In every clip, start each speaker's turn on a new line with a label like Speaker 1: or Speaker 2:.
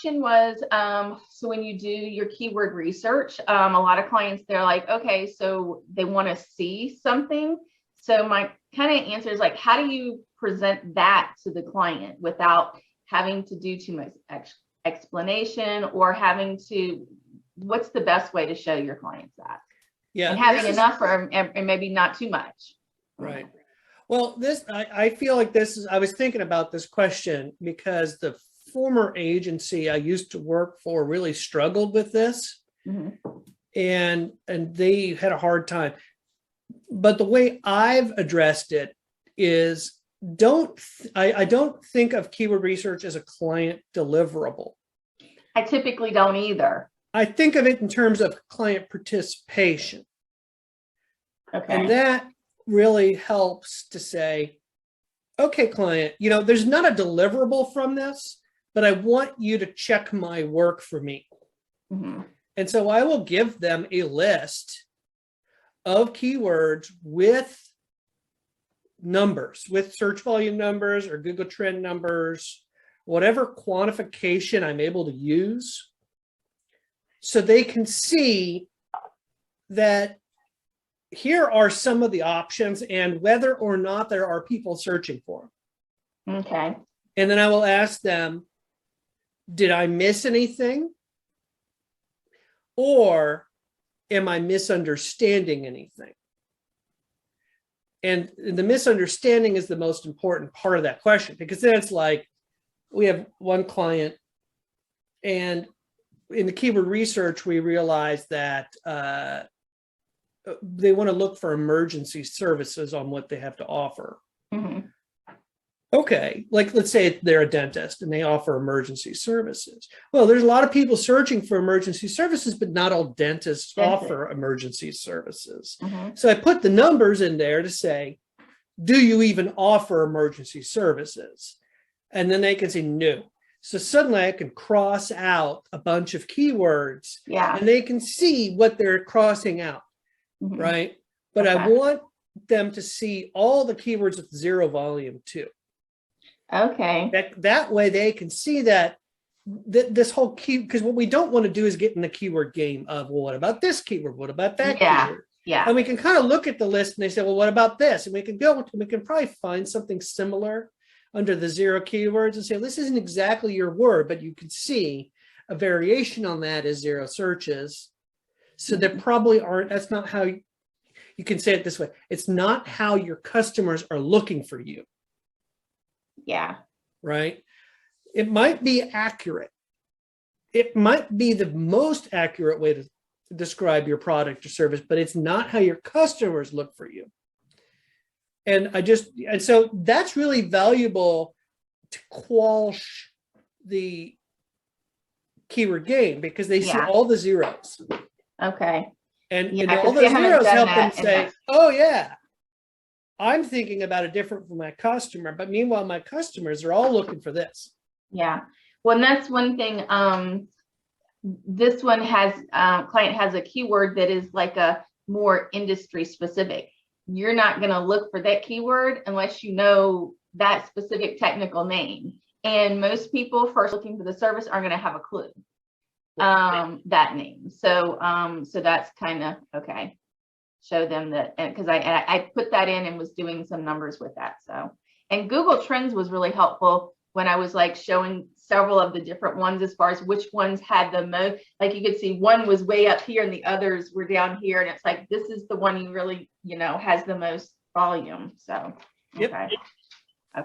Speaker 1: question was, so when you do your keyword research, a lot of clients, they're like, okay, so they want to see something. So my kind of answer is like, how do you present that to the client without having to do too much explanation or having to, what's the best way to show your clients that?
Speaker 2: Yeah.
Speaker 1: And having enough for, and maybe not too much.
Speaker 2: Right. Well, I feel like I was thinking about this question because the former agency I used to work for really struggled with this. And they had a hard time. But the way I've addressed it is I don't think of keyword research as a client deliverable.
Speaker 1: I typically don't either.
Speaker 2: I think of it in terms of client participation.
Speaker 1: Okay.
Speaker 2: And that really helps to say, okay, client, there's not a deliverable from this, but I want you to check my work for me. And so I will give them a list of keywords with numbers, with search volume numbers or Google Trend numbers, whatever quantification I'm able to use, so they can see that here are some of the options and whether or not there are people searching for them.
Speaker 1: Okay.
Speaker 2: And then I will ask them, did I miss anything? Or am I misunderstanding anything? And the misunderstanding is the most important part of that question, because then it's like, we have one client, and in the keyword research, we realized that they want to look for emergency services on what they have to offer. Okay, like let's say they're a dentist and they offer emergency services. Well, there's a lot of people searching for emergency services, but not all dentists offer emergency services. So I put the numbers in there to say, do you even offer emergency services? And then they can say no. So suddenly I can cross out a bunch of keywords, and they can see what they're crossing out, right? But I want them to see all the keywords with zero volume too.
Speaker 1: Okay.
Speaker 2: That way they can see that this whole key, because what we don't want to do is get in the keyword game of, well, what about this keyword? What about that keyword? And we can kind of look at the list and they say, well, what about this? And we can probably find something similar under the zero keywords and say, this isn't exactly your word, but you can see a variation on that is zero searches. So there probably aren't, that's not how you can say it this way. It's not how your customers are looking for you. Right. It might be accurate. It might be the most accurate way to describe your product or service, but it's not how your customers look for you. And so that's really valuable to quash the keyword game, because they see all the zeros.
Speaker 1: Okay.
Speaker 2: And all the zeros help them say, oh yeah, I'm thinking about it different from my customer, but meanwhile, my customers are all looking for this.
Speaker 1: Well, and that's one thing. This one has, client has a keyword that is like a more industry specific. You're not going to look for that keyword unless you know that specific technical name. And most people first looking for the service aren't going to have a clue that name. So, so that's kind of okay. Show them that, because I put that in and was doing some numbers with that. So, and Google Trends was really helpful when I was like showing several of the different ones as far as which ones had the most, like you could see one was way up here and the others were down here. And it's like, this is the one you really, has the most volume. So, okay.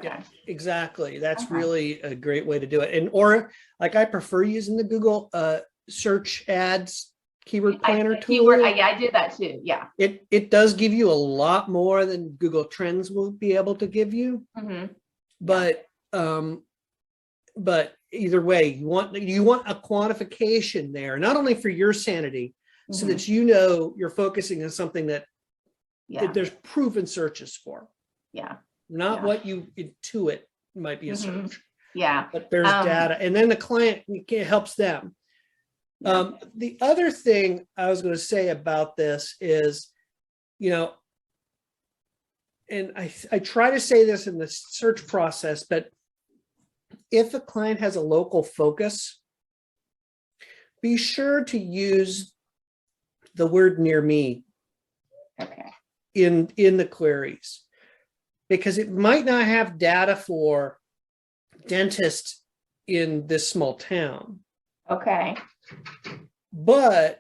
Speaker 2: Yeah, exactly. That's really a great way to do it. And, or like, I prefer using the Google search ads keyword planner tool.
Speaker 1: I did that too. Yeah.
Speaker 2: It does give you a lot more than Google Trends will be able to give you. But either way, you want a quantification there, not only for your sanity, so that you're focusing on something that there's proven searches for. Not what you intuit might be a search. But there's data, and then the client, it helps them. The other thing I was going to say about this is, and I try to say this in the search process, but if a client has a local focus, be sure to use the word near me
Speaker 1: Okay.
Speaker 2: in the queries, because it might not have data for dentist in this small town,
Speaker 1: Okay.
Speaker 2: but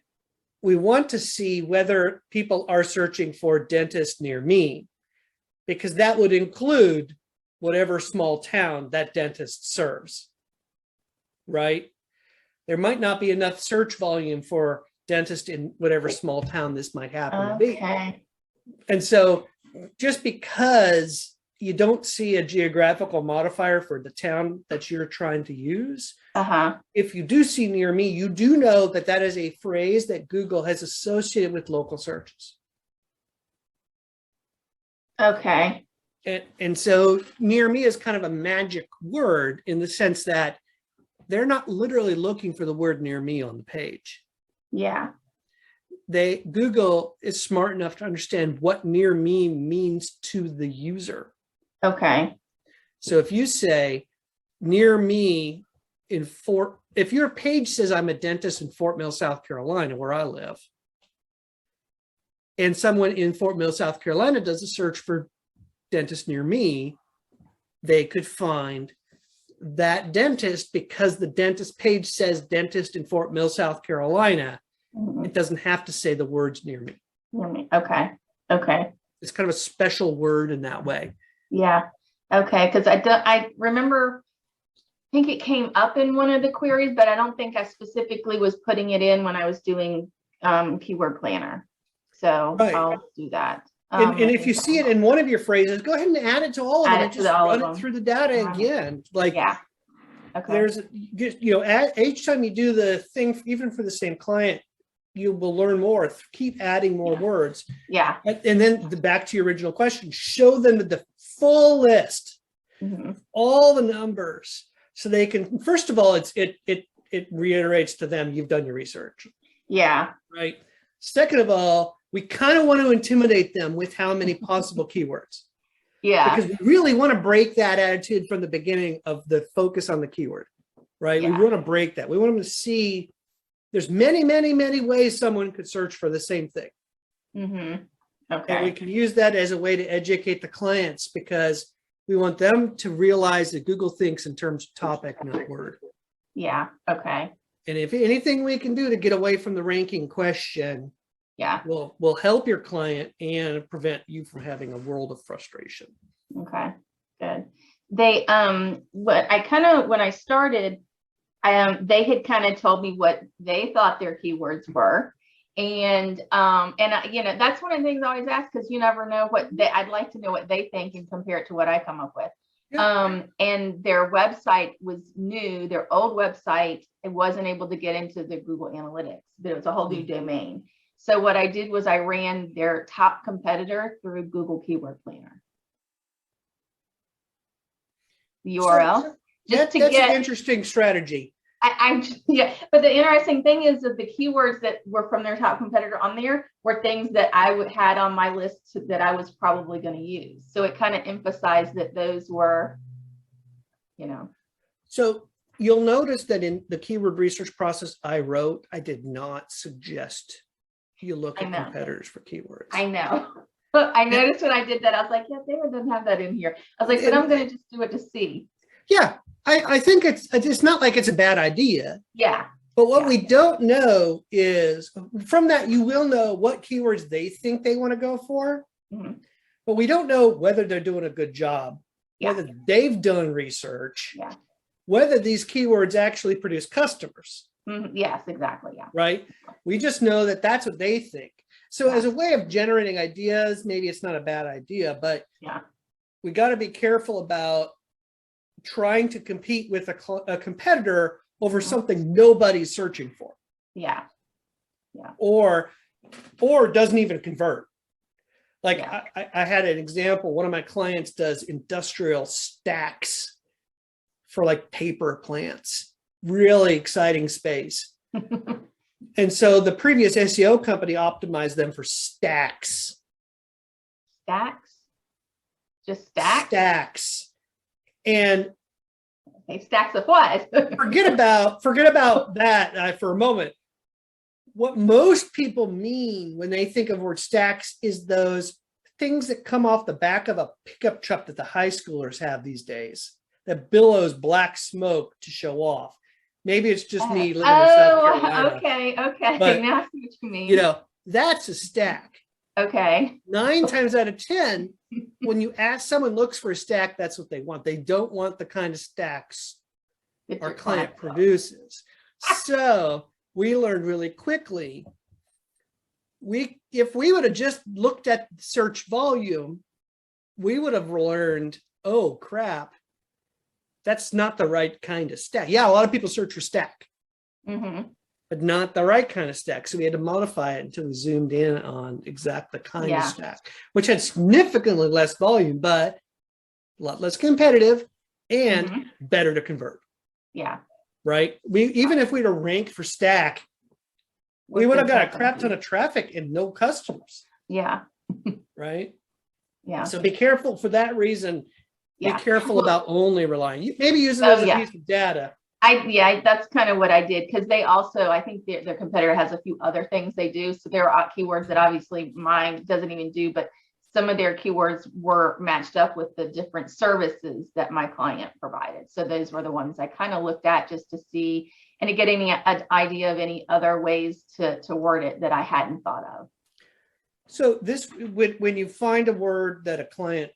Speaker 2: we want to see whether people are searching for dentist near me, because that would include whatever small town that dentist serves, right? There might not be enough search volume for dentist in whatever small town this might happen to be.
Speaker 1: Okay.
Speaker 2: And so just because you don't see a geographical modifier for the town that you're trying to use, if you do see near me, you do know that that is a phrase that Google has associated with local searches.
Speaker 1: Okay.
Speaker 2: And so near me is kind of a magic word in the sense that they're not literally looking for the word near me on the page.
Speaker 1: Yeah.
Speaker 2: Google is smart enough to understand what near me means to the user.
Speaker 1: Okay.
Speaker 2: So if you say near me if your page says I'm a dentist in Fort Mill, South Carolina, where I live, and someone in Fort Mill, South Carolina does a search for dentist near me, they could find that dentist because the dentist page says dentist in Fort Mill, South Carolina. It doesn't have to say the words near me.
Speaker 1: Near me. Okay. Okay.
Speaker 2: It's kind of a special word in that way.
Speaker 1: Yeah. Okay. Because I remember, I think it came up in one of the queries, but I don't think I specifically was putting it in when I was doing keyword planner. So
Speaker 2: Right.
Speaker 1: I'll do that.
Speaker 2: And if you see it in one of your phrases, go ahead and add it to all of them and just run it through the data again. Like,
Speaker 1: yeah. Okay.
Speaker 2: There's, each time you do the thing, even for the same client, you will learn more. Keep adding more words.
Speaker 1: Yeah.
Speaker 2: And then back to your original question, show them the full list, all the numbers, so they can. First of all, it reiterates to them you've done your research.
Speaker 1: Yeah.
Speaker 2: Right. Second of all, we kind of want to intimidate them with how many possible keywords.
Speaker 1: Yeah.
Speaker 2: Because we really want to break that attitude from the beginning of the focus on the keyword, right?
Speaker 1: Yeah.
Speaker 2: We want to break that. We want them to see there's many, many, many ways someone could search for the same thing.
Speaker 1: Okay.
Speaker 2: And we can use that as a way to educate the clients, because we want them to realize that Google thinks in terms of topic, not word.
Speaker 1: Yeah. Okay.
Speaker 2: And if anything we can do to get away from the ranking question,
Speaker 1: yeah,
Speaker 2: will help your client and prevent you from having a world of frustration.
Speaker 1: Okay, good. They when I started, they had kind of told me what they thought their keywords were. And that's one of the things I always ask, because you never know I'd like to know what they think and compare it to what I come up with. Yeah. And their website was new, their old website, it wasn't able to get into the Google Analytics, but it was a whole new domain. So what I did was I ran their top competitor through Google Keyword Planner. The URL.
Speaker 2: That's an interesting strategy.
Speaker 1: Yeah, but the interesting thing is that the keywords that were from their top competitor on there were things that I had on my list that I was probably going to use. So it kind of emphasized that those were,
Speaker 2: So you'll notice that in the keyword research process I wrote, I did not suggest you look at competitors for keywords.
Speaker 1: I know. I noticed when I did that, I was like, yeah, David doesn't have that in here. I was like, but I'm going to just do it to see.
Speaker 2: Yeah, I think it's not like it's a bad idea.
Speaker 1: Yeah.
Speaker 2: But what we don't know is, from that, you will know what keywords they think they want to go for. But we don't know whether they're doing a good job, whether they've done research, whether these keywords actually produce customers.
Speaker 1: Yes, exactly. Yeah.
Speaker 2: Right. We just know that that's what they think. So as a way of generating ideas, maybe it's not a bad idea, but we got to be careful about trying to compete with a competitor over something nobody's searching for. Yeah. Yeah. Or doesn't even convert. Like I had an example. One of my clients does industrial stacks for like paper plants. Really exciting space. And so the previous SEO company optimized them for stacks. Stacks? Just stacks? Stacks. And
Speaker 1: Okay, stacks of what?
Speaker 2: forget about that for a moment. What most people mean when they think of word stacks is those things that come off the back of a pickup truck that the high schoolers have these days that billows black smoke to show off. Maybe it's just me living in South Carolina.
Speaker 1: Okay.
Speaker 2: But,
Speaker 1: Now I see what you mean.
Speaker 2: you know, that's a stack.
Speaker 1: Okay.
Speaker 2: 9 times out of 10, when you ask someone looks for a stack, that's what they want. They don't want the kind of stacks our client produces. So we learned really quickly, if we would have just looked at search volume, we would have learned, oh crap, that's not the right kind of stack. Yeah, a lot of people search for stack, but not the right kind of stack. So we had to modify it until we zoomed in on the kind of stack, which had significantly less volume, but a lot less competitive and better to convert.
Speaker 1: Yeah.
Speaker 2: Right. Even if we'd have ranked for stack, we would have got a crap ton of traffic and no customers.
Speaker 1: Yeah.
Speaker 2: Right.
Speaker 1: Yeah.
Speaker 2: So be careful for that reason. Be careful about only relying. Maybe use it as a piece of data.
Speaker 1: That's kind of what I did, because they also, I think their competitor has a few other things they do. So there are keywords that obviously mine doesn't even do, but some of their keywords were matched up with the different services that my client provided. So those were the ones I kind of looked at just to see and to get any idea of any other ways to word it that I hadn't thought of.
Speaker 2: So this, when you find a word that a client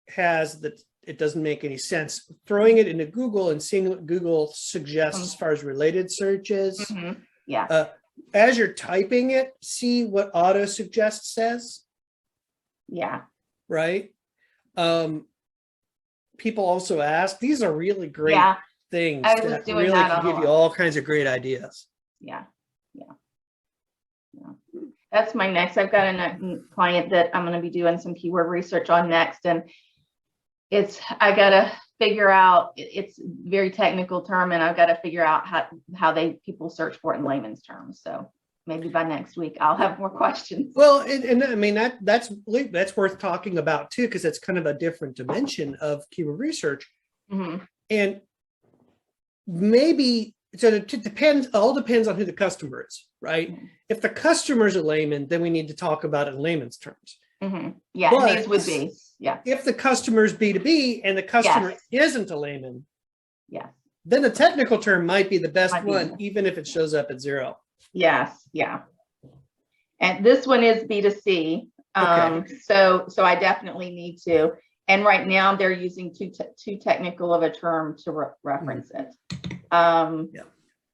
Speaker 2: has that it doesn't make any sense, throwing it into Google and seeing what Google suggests as far as related searches. As you're typing it, see what auto suggest says.
Speaker 1: Yeah.
Speaker 2: Right. People also ask, these are really great things that really can give you all kinds of great ideas.
Speaker 1: Yeah. That's my next. I've got a client that I'm going to be doing some keyword research on next, and I got to figure out, it's very technical term, and I've got to figure out how people search for it in layman's terms. So maybe by next week I'll have more questions. Well,
Speaker 2: and I mean, that's worth talking about too, because it's kind of a different dimension of keyword research. And maybe, so it depends on who the customer is, right? If the customer's a layman, then we need to talk about it in layman's terms.
Speaker 1: Yeah, but these would be,
Speaker 2: if the customer's B2B and the customer isn't a layman, then the technical term might be the best one, even if it shows up at 0.
Speaker 1: Yes. Yeah. And this one is B2C. So I definitely need to. And right now they're using too technical of a term to reference it.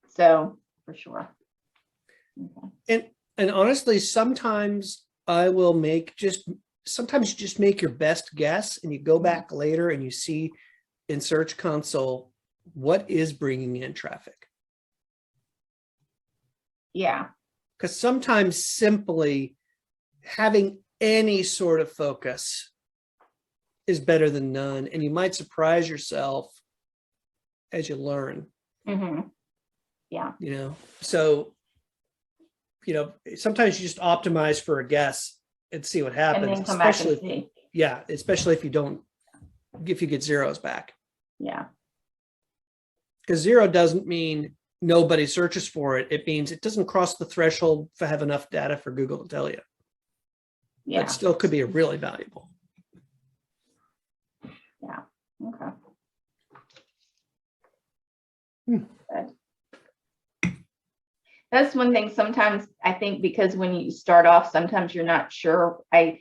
Speaker 1: So for sure.
Speaker 2: And honestly, sometimes I will sometimes you just make your best guess and you go back later and you see in Search Console what is bringing in traffic.
Speaker 1: Yeah.
Speaker 2: Because sometimes simply having any sort of focus is better than none, and you might surprise yourself as you learn.
Speaker 1: Yeah.
Speaker 2: So sometimes you just optimize for a guess and see what happens.
Speaker 1: And then come back and see.
Speaker 2: Especially if you get zeros back.
Speaker 1: Yeah.
Speaker 2: Because 0 doesn't mean nobody searches for it. It means it doesn't cross the threshold to have enough data for Google to tell you.
Speaker 1: Yeah.
Speaker 2: That still could be really valuable.
Speaker 1: Yeah. Okay. That's one thing sometimes I think, because when you start off, sometimes you're not sure. I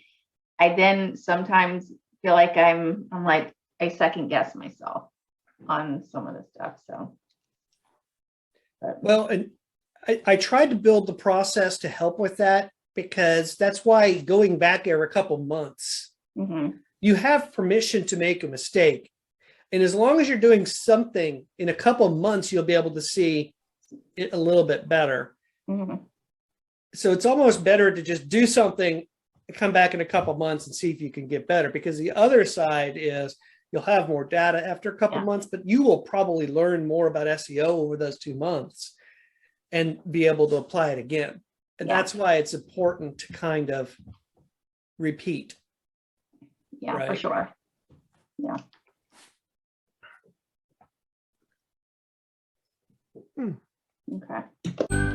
Speaker 1: then sometimes feel like I'm like, I second guess myself on some of the stuff. So.
Speaker 2: Well, and I tried to build the process to help with that, because that's why going back every couple months, you have permission to make a mistake. And as long as you're doing something in a couple months, you'll be able to see it a little bit better. So it's almost better to just do something, come back in a couple months and see if you can get better, because the other side is you'll have more data after a couple months, but you will probably learn more about SEO over those 2 months and be able to apply it again. And that's why it's important to kind of repeat.
Speaker 1: Yeah, right? For sure. Yeah. Okay.